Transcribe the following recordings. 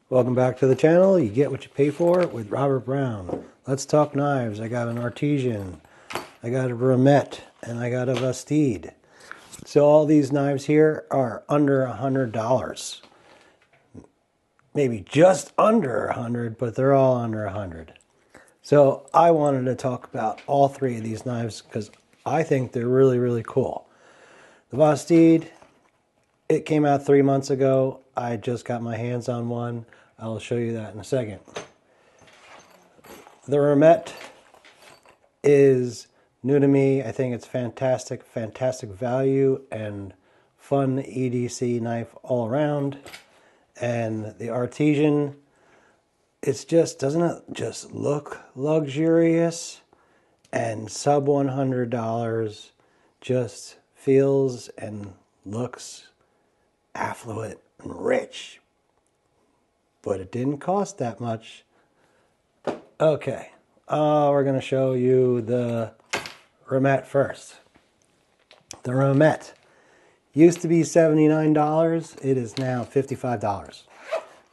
Welcome back to the channel. You get what you pay for with Robert Brown. Let's talk knives. I got an Artisan, I got a Remette, and I got a Vosteed. So all these knives here are under $100. Maybe just under 100, but they're all under 100. So I wanted to talk about all three of these knives because I think they're really, really cool. The Vosteed, it came out 3 months ago. I just got my hands on one. I'll show you that in a second. The Remette is new to me. I think it's fantastic, fantastic value and fun EDC knife all around. And the Artisan, doesn't it just look luxurious? And sub $100 just feels and looks affluent and rich. But it didn't cost that much. Okay, we're going to show you the Remette first. The Remette used to be $79. It is now $55.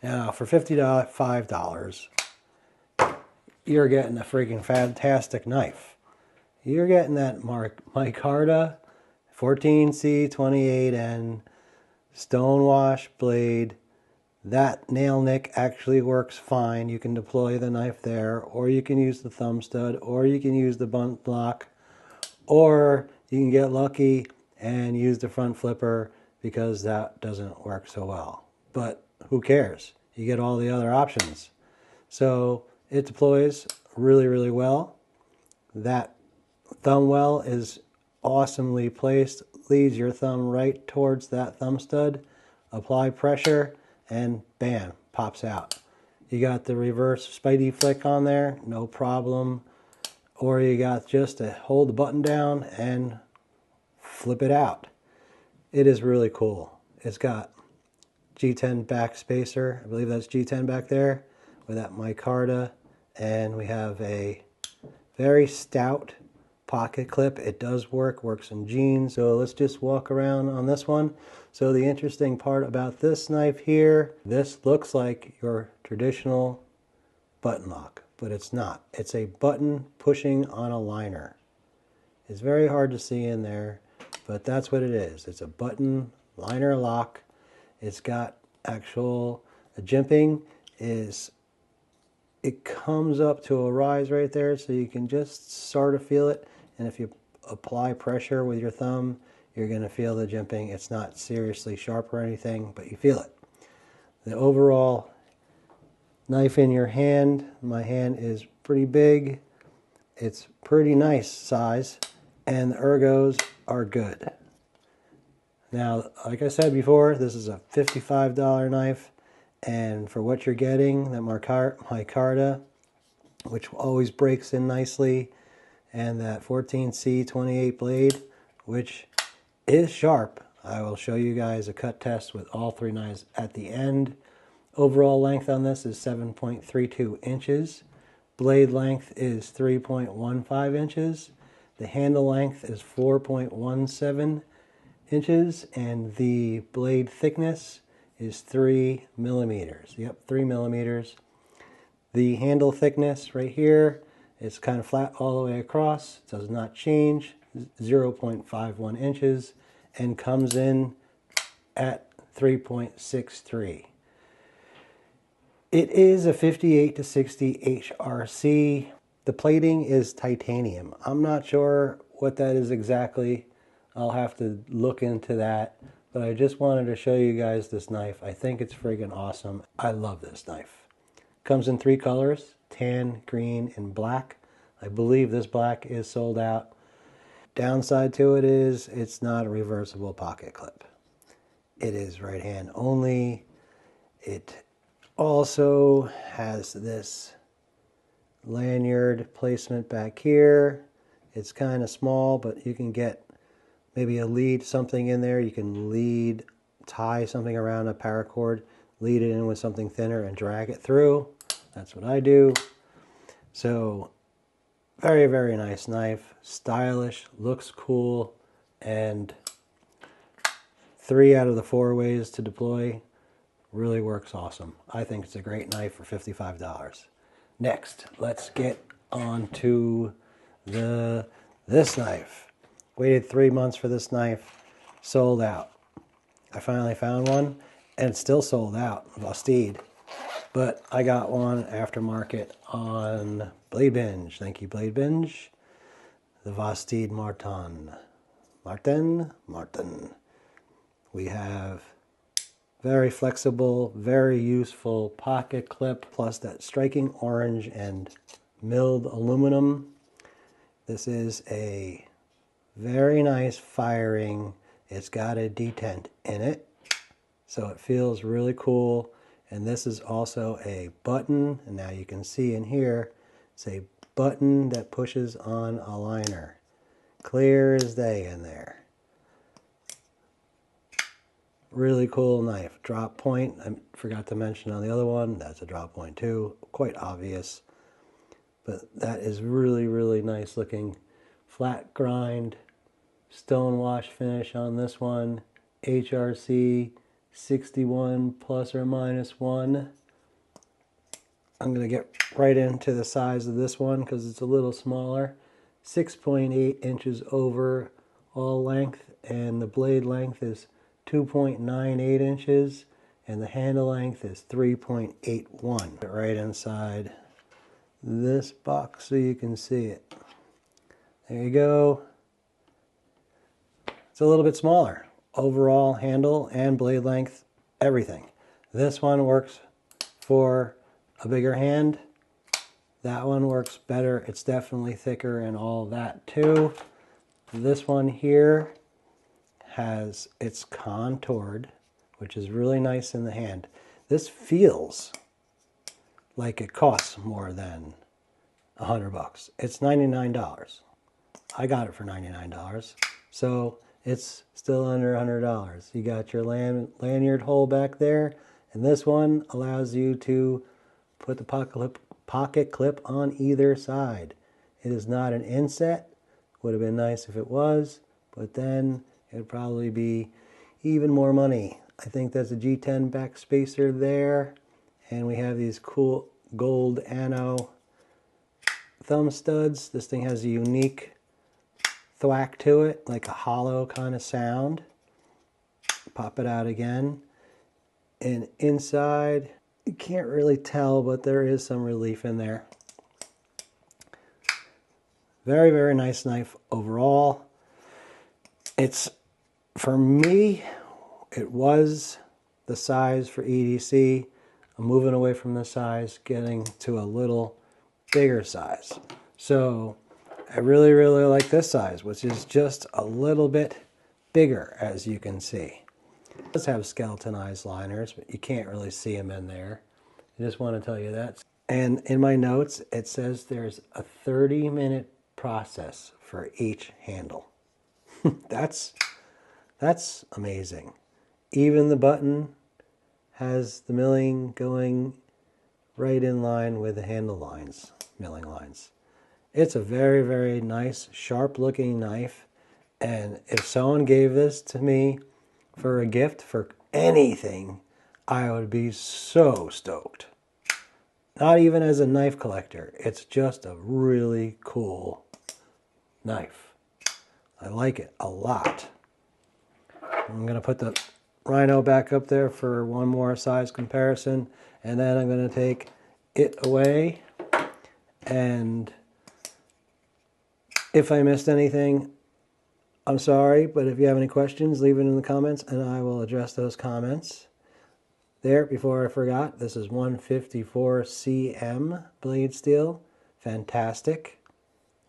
Now, for $55, you're getting a freaking fantastic knife. You're getting that micarta 14C28N stonewash blade. That nail nick actually works fine. You can deploy the knife there, or you can use the thumb stud, or you can use the bunt block, or you can get lucky and use the front flipper because that doesn't work so well. But who cares? You get all the other options. So it deploys really, really well. That thumb well is awesomely placed. Leads your thumb right towards that thumb stud. Apply pressure and bam, pops out. You got the reverse Spidey flick on there, no problem. Or you got just to hold the button down and flip it out. It is really cool. It's got G10 back spacer. I believe that's G10 back there with that micarta. And we have a very stout pocket clip. It does work, works in jeans. So let's just walk around on this one. So the interesting part about this knife here, this looks like your traditional button lock, but it's not. It's a button pushing on a liner. It's very hard to see in there, but that's what it is. It's a button liner lock. It's got actual, the jimping is, it comes up to a rise right there, so you can just sort of feel it. And if you apply pressure with your thumb, you're going to feel the jimping. It's not seriously sharp or anything, but you feel it. The overall knife in your hand, my hand is pretty big. It's pretty nice size, and the ergos are good. Now, like I said before, this is a $55 knife, and for what you're getting, that micarta, which always breaks in nicely, and that 14C28 blade, which is sharp. I will show you guys a cut test with all three knives at the end. Overall length on this is 7.32 inches. Blade length is 3.15 inches. The handle length is 4.17 inches, and the blade thickness is 3 millimeters. Yep, 3 millimeters. The handle thickness right here, it's kind of flat all the way across. It does not change. 0.51 inches, and comes in at 3.63. It is a 58 to 60 HRC. The plating is titanium. I'm not sure what that is exactly. I'll have to look into that, but I just wanted to show you guys this knife. I think it's friggin' awesome. I love this knife. Comes in 3 colors, tan, green, and black. I believe this black is sold out. Downside to it is it's not a reversible pocket clip. It is right hand only. It also has this lanyard placement back here. It's kind of small, but you can get maybe a lead, something in there. You can tie something around a paracord, lead it in with something thinner and drag it through. That's what I do. So very, very nice knife, stylish, looks cool, and 3 out of the 4 ways to deploy Really works awesome. I think it's a great knife for $55. Next, let's get on to this knife. Waited 3 months for this knife, sold out. I finally found one, and it's still sold out, Vosteed. But I got one aftermarket on Blade Binge. Thank you, Blade Binge. The Vosteed Martin. We have very flexible, very useful pocket clip, plus that striking orange and milled aluminum. This is a very nice firing. It's got a detent in it, so it feels really cool. And this is also a button, and now you can see in here, it's a button that pushes on a liner. Clear as day in there. Really cool knife. Drop point, I forgot to mention on the other one, that's a drop point too. Quite obvious. But that is really, really nice looking. Flat grind, stone wash finish on this one. HRC 61 plus or minus 1. I'm going to get right into the size of this one because it's a little smaller. 6.8 inches over all length, and the blade length is 2.98 inches, and the handle length is 3.81. Right inside this box so you can see it. There you go. It's a little bit smaller. Overall handle and blade length, everything. This one works for a bigger hand. That one works better. It's definitely thicker and all that too. This one here it's contoured, which is really nice in the hand. This feels like it costs more than $100. It's $99. I got it for $99. So it's still under $100. You got your lanyard hole back there, and this one allows you to put the pocket clip on either side. It is not an inset. Would have been nice if it was, but then it would probably be even more money. I think that's a G10 back spacer there, and we have these cool gold ano thumb studs. This thing has a unique thwack to it, like a hollow kind of sound. Pop it out again, and inside you can't really tell, but there is some relief in there. Very, very nice knife overall. It's, for me, it was the size for EDC. I'm moving away from the size, getting to a little bigger size. So I really, really like this size, which is just a little bit bigger, as you can see. It does have skeletonized liners, but you can't really see them in there. I just want to tell you that. And in my notes, it says there's a 30-minute process for each handle. That's amazing. Even the button has the milling going right in line with the handle lines, milling lines. It's a very, very nice, sharp-looking knife. And if someone gave this to me for a gift for anything, I would be so stoked. Not even as a knife collector. It's just a really cool knife. I like it a lot. I'm going to put the Rhino back up there for one more size comparison, and then I'm going to take it away. And if I missed anything, I'm sorry, but if you have any questions, leave it in the comments and I will address those comments. There, before I forgot, this is 154 cm blade steel. Fantastic.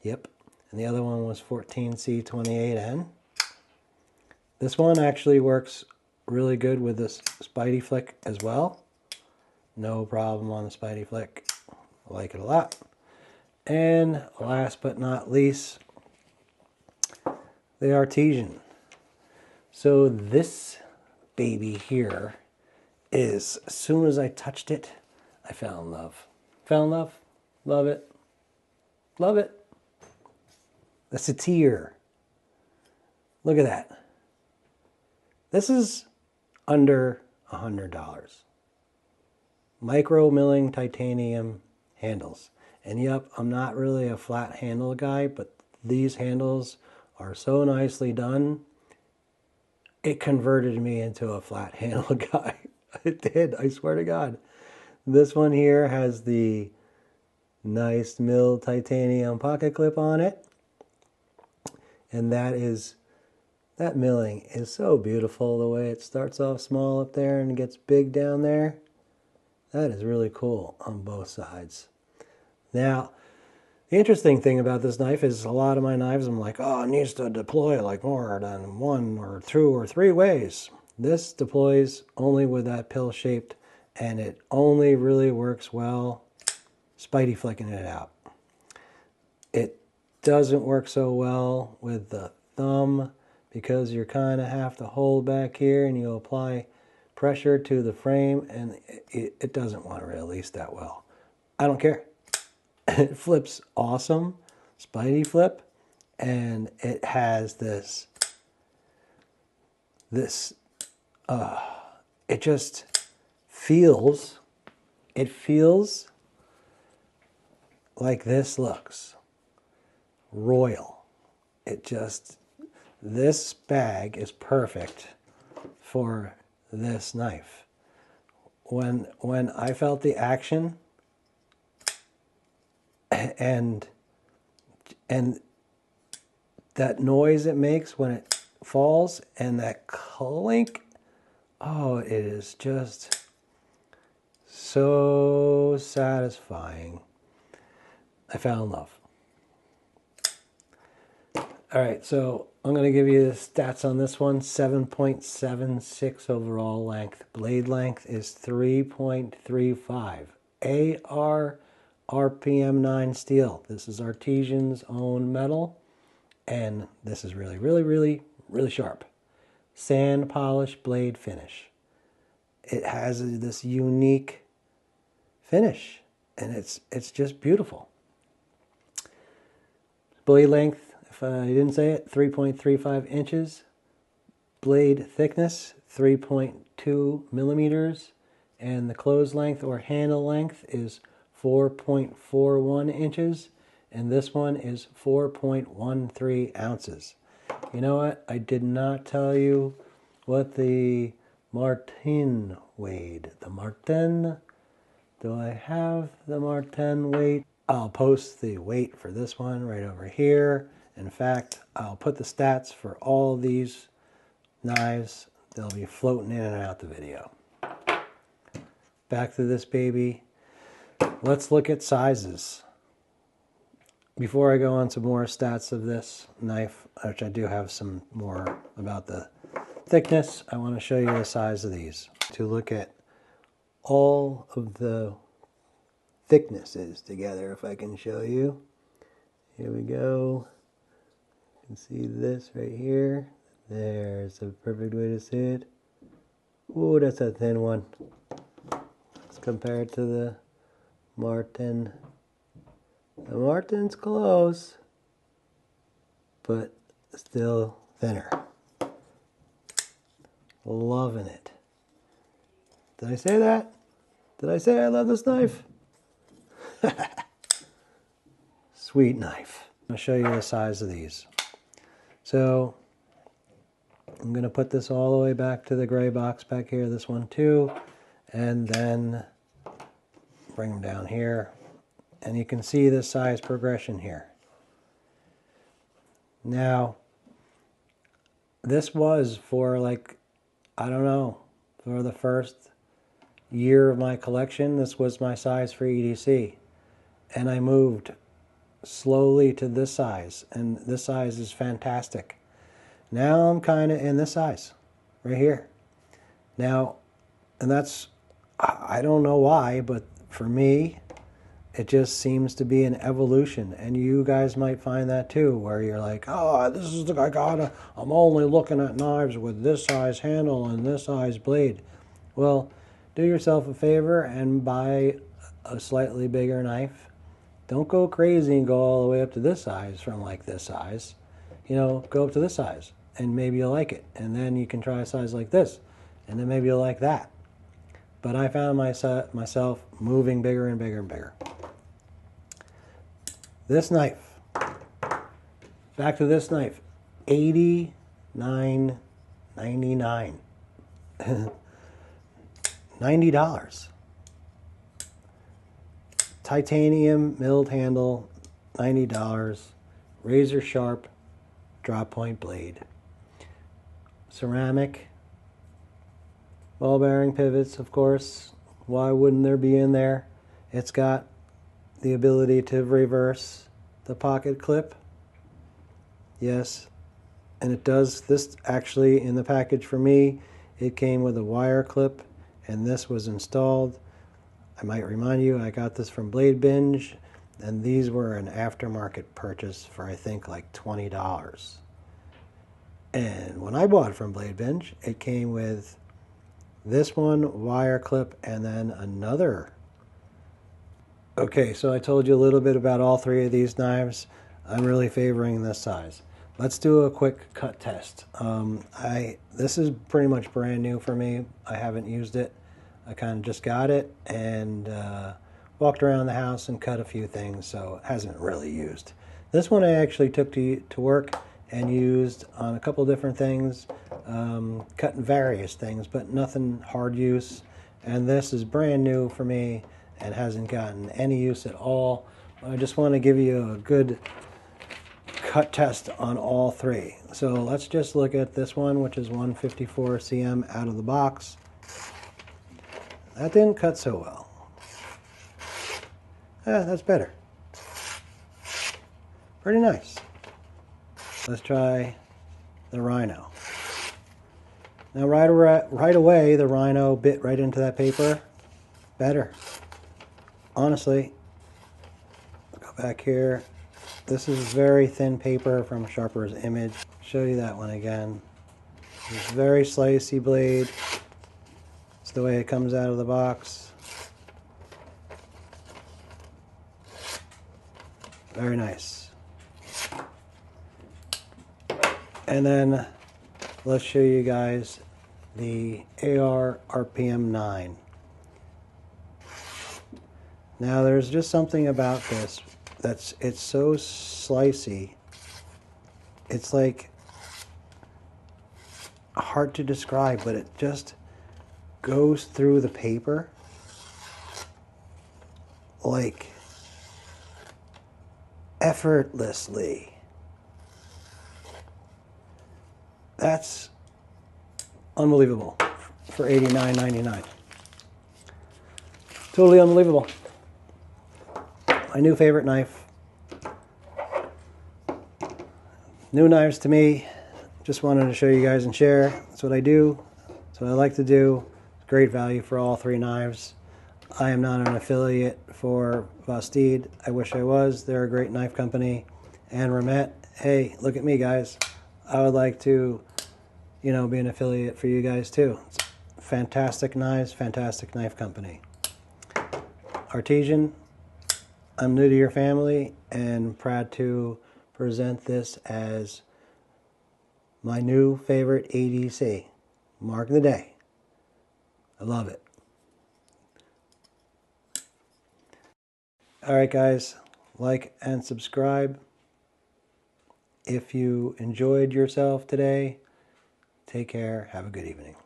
Yep. And the other one was 14C28N. This one actually works really good with this Spidey flick as well. No problem on the Spidey flick. I like it a lot. And last but not least, the Artisan. So this baby here is, as soon as I touched it, I fell in love. Fell in love. Love it. Love it. The Satyr. Look at that. This is under $100. micro milling titanium handles. And yep, I'm not really a flat handle guy, but these handles are so nicely done. It converted me into a flat handle guy. It did, I swear to God. This one here has the nice milled titanium pocket clip on it. And that milling is so beautiful, the way it starts off small up there and gets big down there. That is really cool on both sides. Now, the interesting thing about this knife is a lot of my knives, I'm like, oh, it needs to deploy like more than 1 or 2 or 3 ways. This deploys only with that pill-shaped, and it only really works well spidey flicking it out. It doesn't work so well with the thumb because you kind of have to hold back here and you apply pressure to the frame, and it doesn't want to release that well. I don't care. It flips awesome, spidey flip, and it has it just feels, it feels like this looks royal. This bag is perfect for this knife. When I felt the action and that noise it makes when it falls and that clink, oh, it is just so satisfying. I fell in love. All right, so I'm going to give you the stats on this one. 7.76 overall length. Blade length is 3.35. AR RPM 9 steel. This is Artisan's own metal, and this is really, really, really, really sharp. Sand polish blade finish. It has this unique finish, and it's just beautiful. Blade length, if I didn't say it, 3.35 inches. Blade thickness, 3.2 millimeters. And the close length or handle length is 4.41 inches. And this one is 4.13 ounces. You know what? I did not tell you what the Martin weighed. The Martin, do I have the Martin weight? I'll post the weight for this one right over here. In fact, I'll put the stats for all these knives. They'll be floating in and out the video. Back to this baby. Let's look at sizes. Before I go on to more stats of this knife, which I do have some more about the thickness, I want to show you the size of these. To look at all of the thicknesses together, if I can show you. Here we go. You can see this right here. There's a perfect way to see it. Ooh, that's a thin one. Let's compare it to the Martin. The Martin's close, but still thinner. Loving it. Did I say that? Did I say I love this knife? Sweet knife. I'll show you the size of these. So I'm going to put this all the way back to the gray box back here, this one too, and then bring them down here. And you can see the size progression here. Now, this was for like, I don't know, for the first year of my collection, this was my size for EDC. And I moved slowly to this size, and this size is fantastic. Now I'm kind of in this size, right here. Now, and that's, I don't know why, but for me, it just seems to be an evolution, and you guys might find that too, where you're like, oh, this is the, I'm only looking at knives with this size handle and this size blade. Well, do yourself a favor and buy a slightly bigger knife. Don't go crazy and go all the way up to this size from like this size. You know, go up to this size, and maybe you'll like it. And then you can try a size like this, and then maybe you'll like that. but I found myself moving bigger and bigger and bigger. This knife, back to this knife, $89.99. $90. Titanium milled handle, $90. Razor sharp drop point blade. Ceramic. Ball bearing pivots, of course. Why wouldn't there be in there? It's got the ability to reverse the pocket clip. Yes. And it does this actually in the package for me. It came with a wire clip and this was installed. I might remind you, I got this from Blade Binge, and these were an aftermarket purchase for I think like $20. And when I bought it from Blade Binge, it came with this one, wire clip, and then another. Okay, so I told you a little bit about all three of these knives. I'm really favoring this size. Let's do a quick cut test. This is pretty much brand new for me. I haven't used it. I kind of just got it and walked around the house and cut a few things, so it hasn't really used. This one I actually took to work and used on a couple different things, cutting various things, but nothing hard use. And this is brand new for me and hasn't gotten any use at all. I just want to give you a good cut test on all three. So let's just look at this one, which is 154 cm out of the box. That didn't cut so well. That's better. Pretty nice. Let's try the Rhino. Now right away, the Rhino bit right into that paper. Better. Honestly. Go back here. This is very thin paper from Sharper's Image. Show you that one again. It's very slicey blade. It's the way it comes out of the box. Very nice. And then let's show you guys the AR RPM 9. Now there's just something about this it's so slicey. It's like hard to describe, but it just goes through the paper like effortlessly. That's unbelievable for $89.99. Totally unbelievable. My new favorite knife. New knives to me. Just wanted to show you guys and share. That's what I do. That's what I like to do. Great value for all three knives. I am not an affiliate for Vosteed. I wish I was. They're a great knife company. And Remette, hey, look at me, guys. I would like to, be an affiliate for you guys too. It's fantastic knives, fantastic knife company. Artisan, I'm new to your family and proud to present this as my new favorite EDC. Mark of the day. I love it. Alright guys, like and subscribe. If you enjoyed yourself today, take care. Have a good evening.